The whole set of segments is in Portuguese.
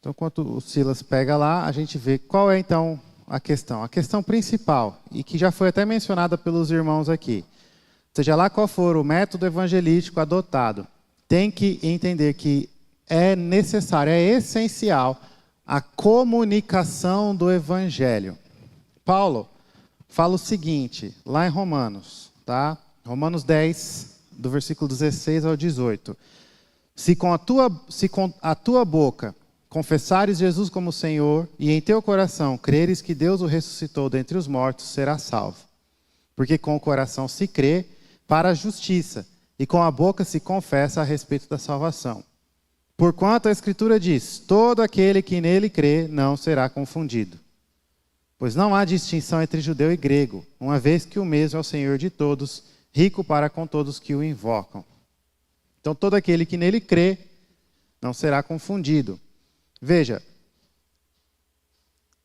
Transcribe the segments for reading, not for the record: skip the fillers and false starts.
Então, enquanto o Silas pega lá, a gente vê qual é, então, a questão. A questão principal, e que já foi até mencionada pelos irmãos aqui. Seja lá qual for o método evangelístico adotado, tem que entender que é necessário, é essencial a comunicação do evangelho. Paulo fala o seguinte, lá em Romanos, tá? Romanos 10, do versículo 16 ao 18. Se com a tua boca confessares Jesus como Senhor e em teu coração creres que Deus o ressuscitou dentre os mortos, serás salvo. Porque com o coração se crê para a justiça e com a boca se confessa a respeito da salvação. Porquanto a Escritura diz, todo aquele que nele crê não será confundido. Pois não há distinção entre judeu e grego, uma vez que o mesmo é o Senhor de todos, rico para com todos que o invocam. Então todo aquele que nele crê não será confundido. Veja,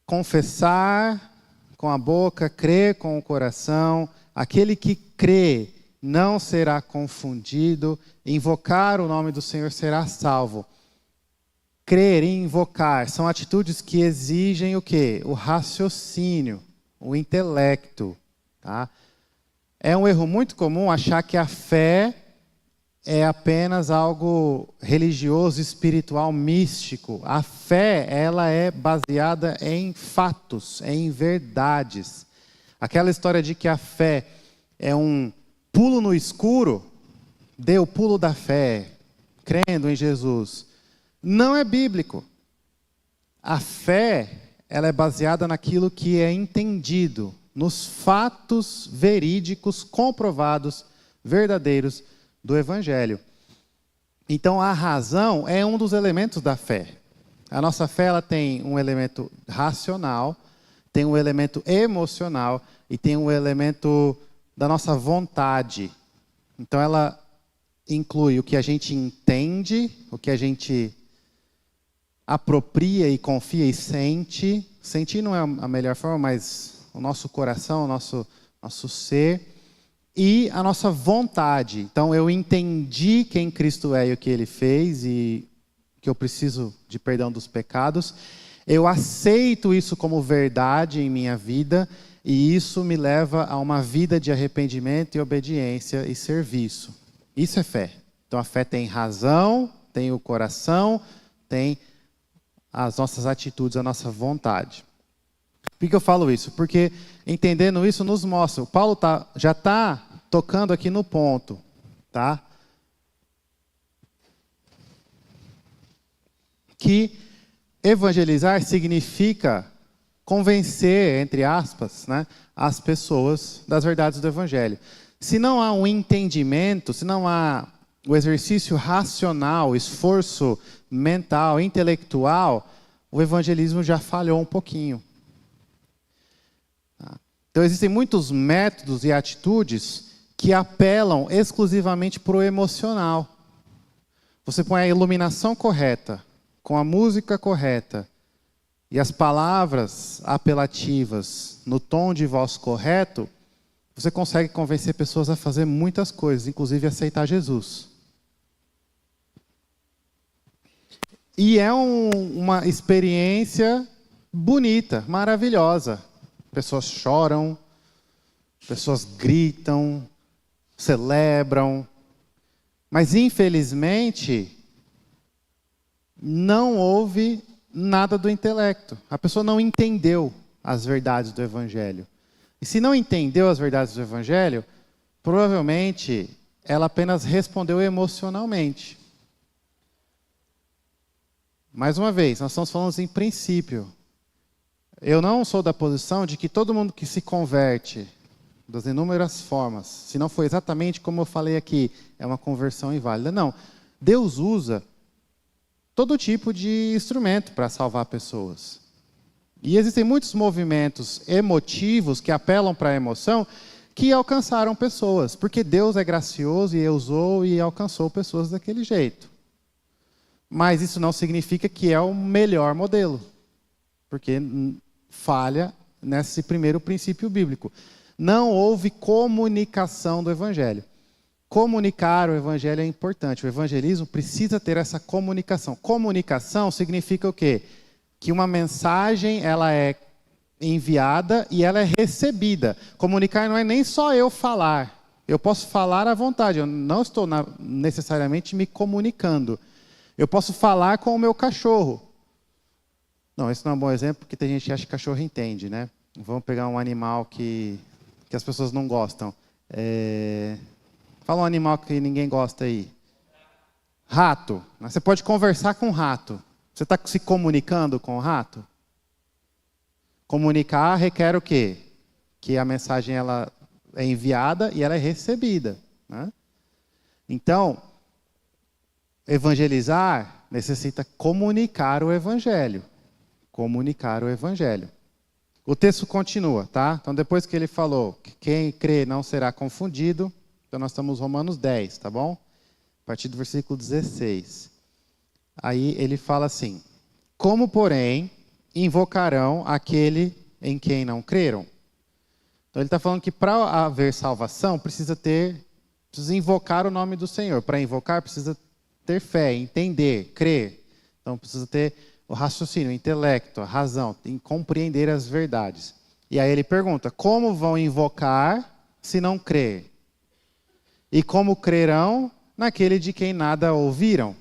confessar com a boca, crer com o coração, aquele que crê não será confundido, invocar o nome do Senhor será salvo. Crer e invocar são atitudes que exigem o quê? O raciocínio, o intelecto. Tá? É um erro muito comum achar que a fé é apenas algo religioso, espiritual, místico. A fé, ela é baseada em fatos, em verdades. Aquela história de que a fé é um pulo no escuro, dê o pulo da fé, crendo em Jesus, não é bíblico. A fé, ela é baseada naquilo que é entendido, nos fatos verídicos, comprovados, verdadeiros do Evangelho. Então a razão é um dos elementos da fé. A nossa fé, ela tem um elemento racional, tem um elemento emocional e tem um elemento da nossa vontade. Então ela inclui o que a gente entende, o que a gente apropria e confia e sente. Sentir não é a melhor forma, mas o nosso coração, o nosso ser. E a nossa vontade. Então, eu entendi quem Cristo é e o que Ele fez e que eu preciso de perdão dos pecados. Eu aceito isso como verdade em minha vida e isso me leva a uma vida de arrependimento e obediência e serviço. Isso é fé. Então, a fé tem razão, tem o coração, tem as nossas atitudes, a nossa vontade. Por que eu falo isso? Porque entendendo isso nos mostra. O Paulo já está tocando aqui no ponto, tá? Que evangelizar significa convencer, entre aspas, né, as pessoas das verdades do Evangelho. Se não há um entendimento, se não há o exercício racional, esforço mental, intelectual, o evangelismo já falhou um pouquinho. Então existem muitos métodos e atitudes que apelam exclusivamente para o emocional. Você põe a iluminação correta, com a música correta, e as palavras apelativas no tom de voz correto, você consegue convencer pessoas a fazer muitas coisas, inclusive aceitar Jesus. E é uma experiência bonita, maravilhosa. Pessoas choram, pessoas gritam, celebram, mas infelizmente não houve nada do intelecto. A pessoa não entendeu as verdades do Evangelho. E se não entendeu as verdades do Evangelho, provavelmente ela apenas respondeu emocionalmente. Mais uma vez, nós estamos falando em princípio. Eu não sou da posição de que todo mundo que se converte, das inúmeras formas, se não for exatamente como eu falei aqui, é uma conversão inválida. Não. Deus usa todo tipo de instrumento para salvar pessoas. E existem muitos movimentos emotivos que apelam para a emoção que alcançaram pessoas, porque Deus é gracioso e usou e alcançou pessoas daquele jeito. Mas isso não significa que é o melhor modelo, porque falha nesse primeiro princípio bíblico. Não houve comunicação do Evangelho. Comunicar o evangelho é importante. O evangelismo precisa ter essa comunicação. Comunicação significa o quê? Que uma mensagem ela é enviada e ela é recebida. Comunicar não é nem só eu falar. Eu posso falar à vontade. Eu não estou necessariamente me comunicando. Eu posso falar com o meu cachorro. Não, esse não é um bom exemplo, porque tem gente que acha que cachorro entende, né? Vamos pegar um animal que as pessoas não gostam. Fala um animal que ninguém gosta aí. Rato. Você pode conversar com o rato. Você está se comunicando com o rato? Comunicar requer o quê? Que a mensagem ela é enviada e ela é recebida, né? Então, evangelizar necessita comunicar o evangelho. Comunicar o evangelho. O texto continua, tá? Então, depois que ele falou que quem crê não será confundido, então nós estamos em Romanos 10, tá bom? A partir do versículo 16. Aí ele fala assim: como, porém, invocarão aquele em quem não creram? Então ele está falando que para haver salvação, precisa invocar o nome do Senhor. Para invocar, precisa ter fé, entender, crer. Então precisa ter o raciocínio, o intelecto, a razão, em compreender as verdades. E aí ele pergunta: como vão invocar se não crer? E como crerão naquele de quem nada ouviram?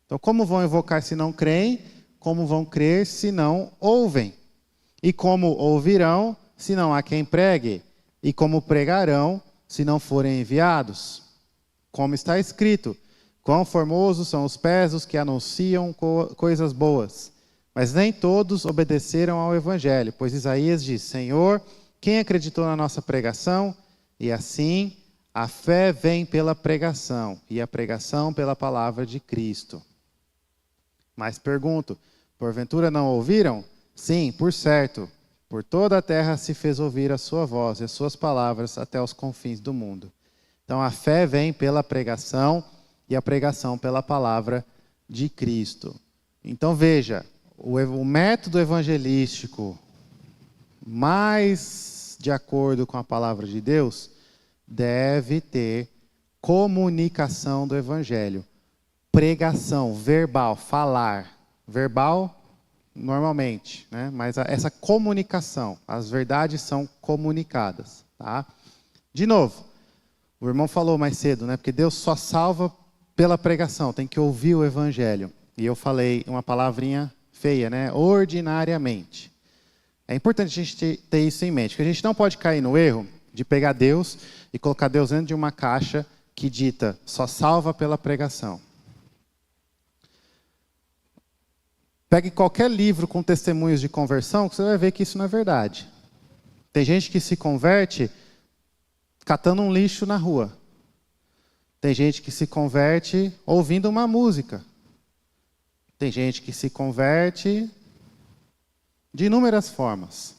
Então, como vão invocar se não creem? Como vão crer se não ouvem? E como ouvirão se não há quem pregue? E como pregarão se não forem enviados? Como está escrito: quão formosos são os pés dos que anunciam coisas boas. Mas nem todos obedeceram ao evangelho, pois Isaías diz: Senhor, quem acreditou na nossa pregação? E assim, a fé vem pela pregação, e a pregação pela palavra de Cristo. Mas pergunto: porventura não ouviram? Sim, por certo. Por toda a terra se fez ouvir a sua voz e as suas palavras até os confins do mundo. Então a fé vem pela pregação e a pregação pela palavra de Cristo. Então veja, o método evangelístico mais de acordo com a palavra de Deus deve ter comunicação do evangelho. Pregação, verbal, falar. Verbal, normalmente, né? Mas essa comunicação, as verdades são comunicadas, tá? De novo, o irmão falou mais cedo, né? Porque Deus só salva pela pregação, tem que ouvir o evangelho. E eu falei uma palavrinha feia, né? Ordinariamente. É importante a gente ter isso em mente, porque a gente não pode cair no erro de pegar Deus e colocar Deus dentro de uma caixa que dita só salva pela pregação. Pegue qualquer livro com testemunhos de conversão que você vai ver que isso não é verdade. Tem gente que se converte catando um lixo na rua. Tem gente que se converte ouvindo uma música. Tem gente que se converte de inúmeras formas.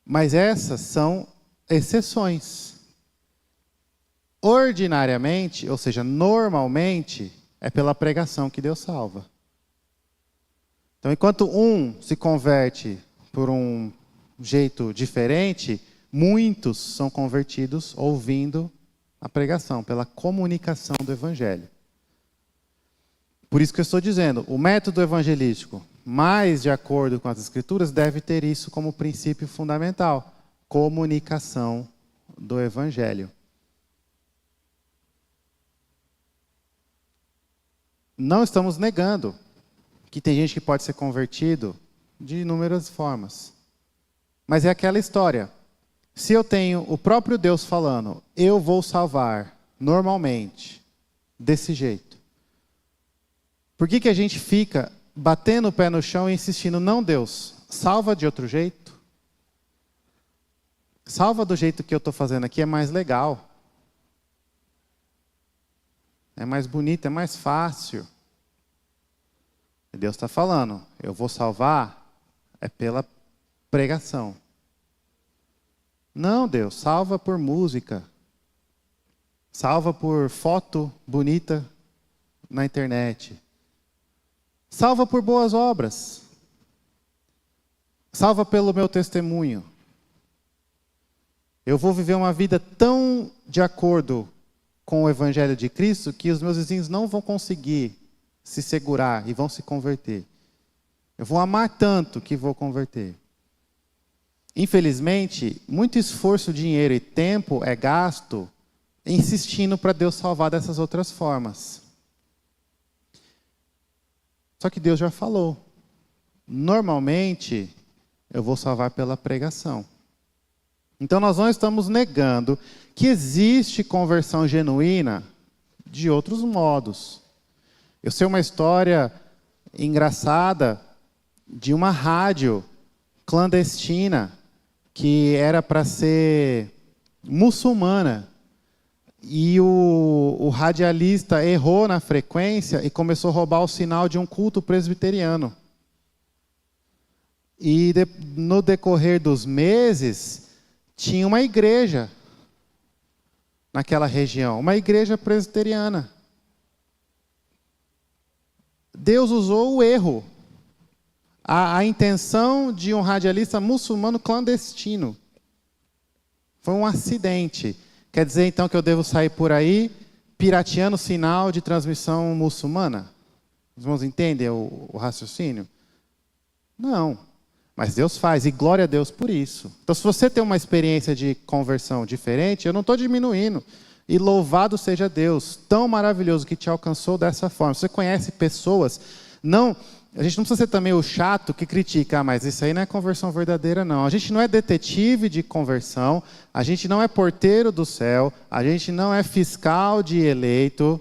Mas essas são exceções. Ordinariamente, ou seja, normalmente, é pela pregação que Deus salva. Então, enquanto um se converte por um jeito diferente, muitos são convertidos ouvindo a pregação, pela comunicação do evangelho. Por isso que eu estou dizendo, o método evangelístico, mais de acordo com as Escrituras, deve ter isso como princípio fundamental: comunicação do evangelho. Não estamos negando que tem gente que pode ser convertido de inúmeras formas. Mas é aquela história. Se eu tenho o próprio Deus falando, eu vou salvar, normalmente, desse jeito. Por que a gente fica batendo o pé no chão e insistindo: não, Deus, salva de outro jeito? Salva do jeito que eu estou fazendo aqui, é mais legal. É mais bonito, é mais fácil. E Deus está falando: eu vou salvar é pela pregação. Não, Deus, salva por música. Salva por foto bonita na internet. Salva por boas obras. Salva pelo meu testemunho. Eu vou viver uma vida tão de acordo com o Evangelho de Cristo que os meus vizinhos não vão conseguir se segurar e vão se converter. Eu vou amar tanto que vou converter. Infelizmente, muito esforço, dinheiro e tempo é gasto insistindo para Deus salvar dessas outras formas. Só que Deus já falou. Normalmente, eu vou salvar pela pregação. Então, nós não estamos negando que existe conversão genuína de outros modos. Eu sei uma história engraçada de uma rádio clandestina que era para ser muçulmana. E o radialista errou na frequência e começou a roubar o sinal de um culto presbiteriano. E no decorrer dos meses, tinha uma igreja naquela região, uma igreja presbiteriana. Deus usou o erro, a intenção de um radialista muçulmano clandestino. Foi um acidente. Quer dizer, então, que eu devo sair por aí pirateando sinal de transmissão muçulmana? Os irmãos entendem o raciocínio? Não. Mas Deus faz, e glória a Deus por isso. Então, se você tem uma experiência de conversão diferente, eu não estou diminuindo. E louvado seja Deus, tão maravilhoso que te alcançou dessa forma. Você conhece pessoas, a gente não precisa ser também o chato que critica, mas isso aí não é conversão verdadeira, não. A gente não é detetive de conversão, a gente não é porteiro do céu, a gente não é fiscal de eleito.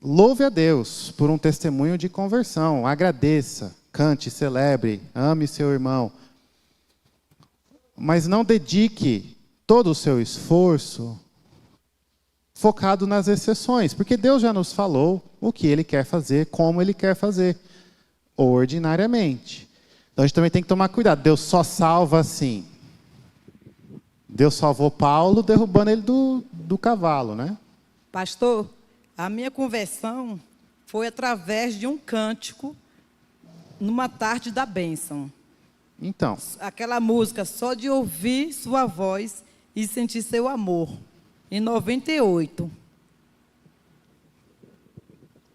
Louve a Deus por um testemunho de conversão, agradeça, cante, celebre, ame seu irmão. Mas não dedique todo o seu esforço focado nas exceções, porque Deus já nos falou o que Ele quer fazer, como Ele quer fazer, ordinariamente. Então a gente também tem que tomar cuidado. Deus só salva assim. Deus salvou Paulo derrubando ele do cavalo, né? Pastor, a minha conversão foi através de um cântico numa tarde da bênção. Então. Aquela música, só de ouvir sua voz e sentir seu amor. Em 98.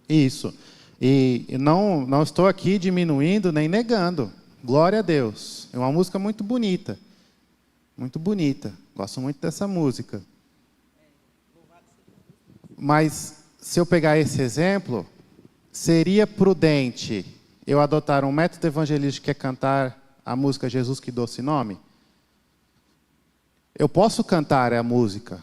Isso. E não estou aqui diminuindo nem negando. Glória a Deus. É uma música muito bonita. Muito bonita. Gosto muito dessa música. Mas, se eu pegar esse exemplo, seria prudente eu adotar um método evangelístico que é cantar a música Jesus que doce nome? Eu posso cantar a música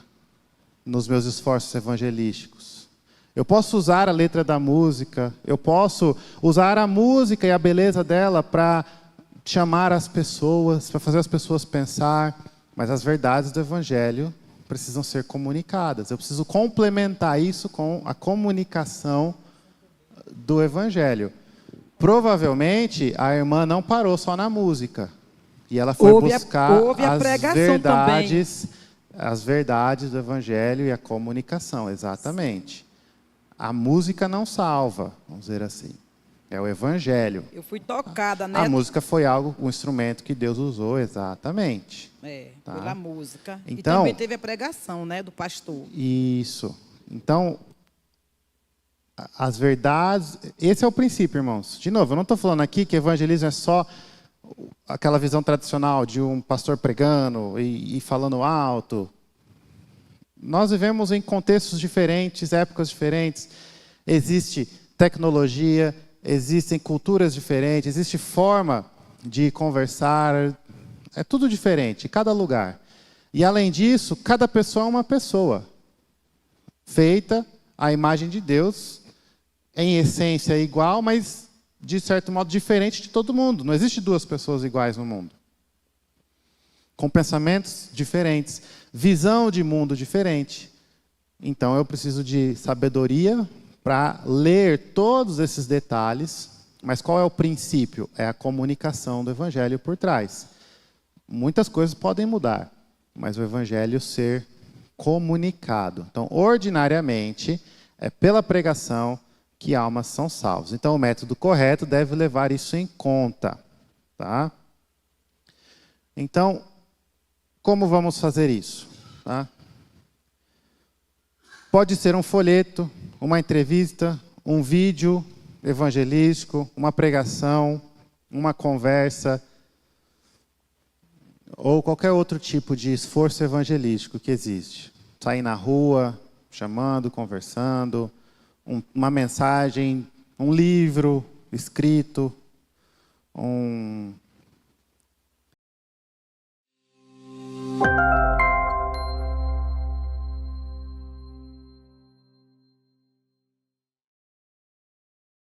nos meus esforços evangelísticos. Eu posso usar a letra da música, eu posso usar a música e a beleza dela para chamar as pessoas, para fazer as pessoas pensar, mas as verdades do Evangelho precisam ser comunicadas. Eu preciso complementar isso com a comunicação do Evangelho. Provavelmente, a irmã não parou só na música, e ela foi buscar as verdades do Evangelho e a comunicação, exatamente. A música não salva, vamos dizer assim. É o Evangelho. Eu fui tocada, né? A música foi um instrumento que Deus usou, exatamente. Pela música. Então, e também teve a pregação, né, do pastor. Isso. Então, as verdades... Esse é o princípio, irmãos. De novo, eu não estou falando aqui que evangelismo é só aquela visão tradicional de um pastor pregando e falando alto. Nós vivemos em contextos diferentes, épocas diferentes. Existe tecnologia, existem culturas diferentes, existe forma de conversar. É tudo diferente, cada lugar. E além disso, cada pessoa é uma pessoa, feita à imagem de Deus, em essência igual, mas de certo modo diferente de todo mundo. Não existe duas pessoas iguais no mundo. Com pensamentos diferentes, visão de mundo diferente. Então eu preciso de sabedoria para ler todos esses detalhes. Mas qual é o princípio? É a comunicação do Evangelho por trás. Muitas coisas podem mudar, mas o Evangelho ser comunicado. Então, ordinariamente, é pela pregação que almas são salvas. Então, o método correto deve levar isso em conta. Tá? Então, Como vamos fazer isso? Tá? Pode ser um folheto, uma entrevista, um vídeo evangelístico, uma pregação, uma conversa, ou qualquer outro tipo de esforço evangelístico que existe. Sair na rua, chamando, conversando, uma mensagem, um livro escrito,